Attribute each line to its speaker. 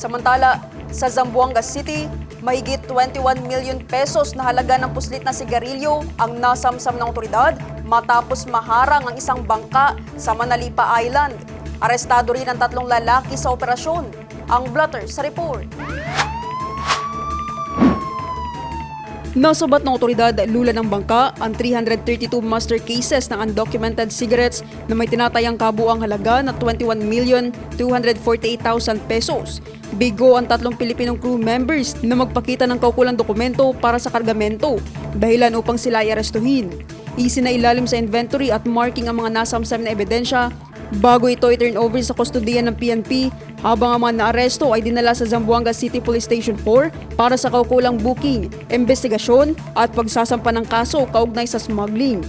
Speaker 1: Samantala, sa Zamboanga City, mahigit 21 million pesos na halaga ng puslit na sigarilyo ang nasamsam ng otoridad matapos maharang ang isang bangka sa Manalipa Island. Arestado rin ang 3 lalaki sa operasyon. Ang blotter sa report. Nasabat ng otoridad lula ng bangka ang 332 master cases ng undocumented cigarettes na may tinatayang kabuang halaga na 21,248,000 pesos. Bigo ang 3 Pilipinong crew members na magpakita ng kaukulang dokumento para sa kargamento, dahilan upang sila ay arestuhin. Isinailalim sa inventory at marking ang mga nasamsam na ebidensya bago ito i-turn over sa kustodiya ng PNP, habang ang mga naaresto ay dinala sa Zamboanga City Police Station 4 para sa kaukulang booking, investigasyon at pagsasampa ng kaso kaugnay sa smuggling.